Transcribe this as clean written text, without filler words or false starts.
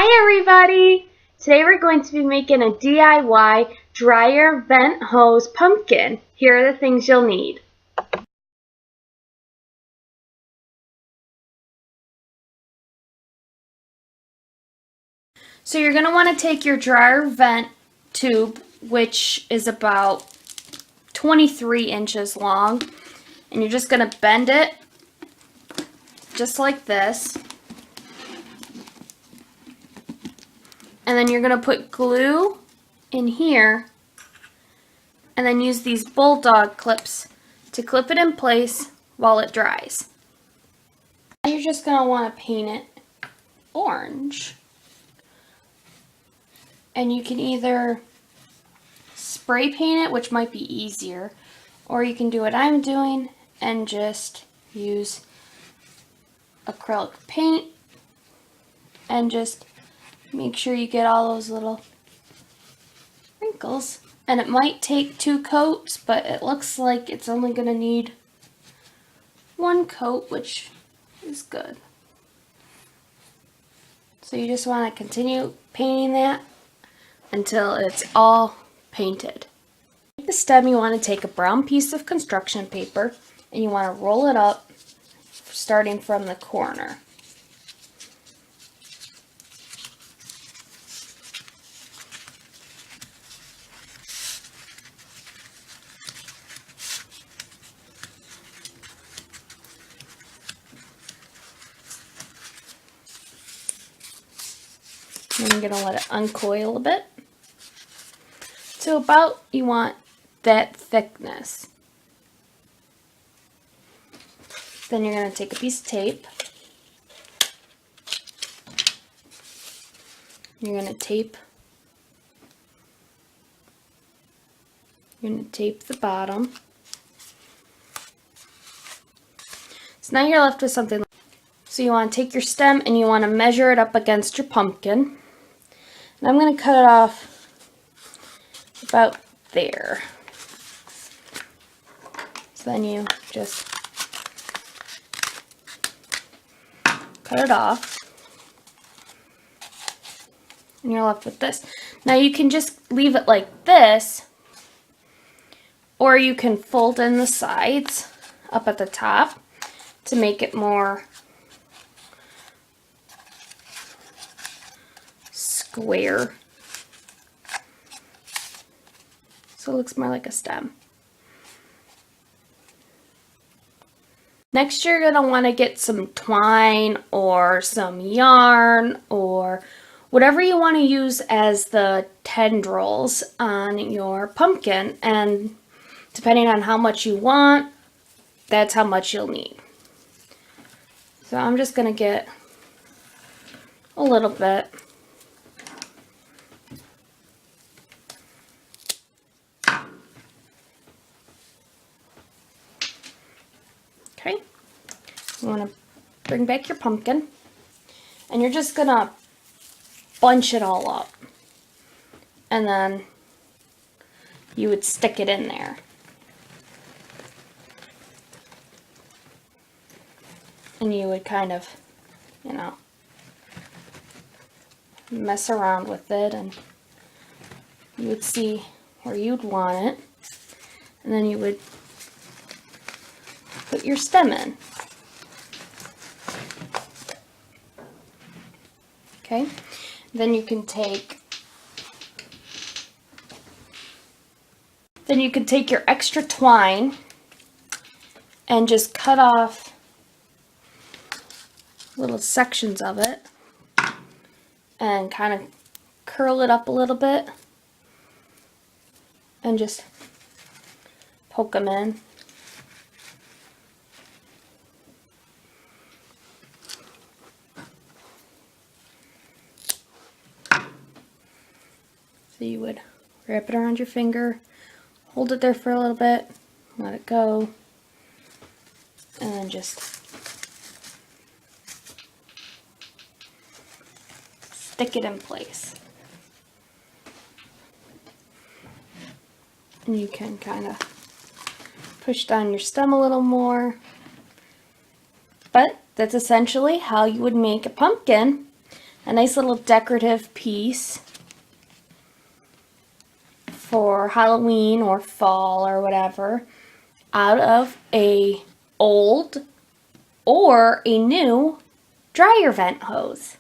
Hi everybody! Today we're going to be making a DIY dryer vent hose pumpkin. Here are the things you'll need. So you're going to want to take your dryer vent tube, which is about 23 inches long, and you're just going to bend it just like this. And then you're going to put glue in here and then use these Bulldog Clips to clip it in place while it dries. Now you're just going to want to paint it orange. And you can either spray paint it, which might be easier, or you can do what I'm doing and just use acrylic paint and just make sure you get all those little wrinkles. And it might take 2 coats, but it looks like it's only going to need 1 coat, which is good. So you just want to continue painting that until it's all painted. With the stem, you want to take a brown piece of construction paper and you want to roll it up starting from the corner. And I'm going to let it uncoil a bit. So about, you want that thickness. Then you're going to take a piece of tape. You're going to tape the bottom. So now you're left with something. So you want to take your stem and you want to measure it up against your pumpkin. And I'm going to cut it off about there. So then you just cut it off. And you're left with this. Now you can just leave it like this, or you can fold in the sides up at the top to make it more square. So it looks more like a stem. Next, you're going to want to get some twine or some yarn or whatever you want to use as the tendrils on your pumpkin, and depending on how much you want, that's how much you'll need. So I'm just going to get a little bit. Okay, you want to bring back your pumpkin, and you're just going to bunch it all up, and then you would stick it in there. And you would kind of, mess around with it, and you would see where you'd want it, and then you would put your stem in. Okay, then you can take your extra twine and just cut off little sections of it and kind of curl it up a little bit and just poke them in. So you would wrap it around your finger, hold it there for a little bit, let it go, and then just stick it in place. And you can kind of push down your stem a little more. But that's essentially how you would make a pumpkin. a nice little decorative piece for Halloween or fall or whatever out of a old or a new dryer vent hose.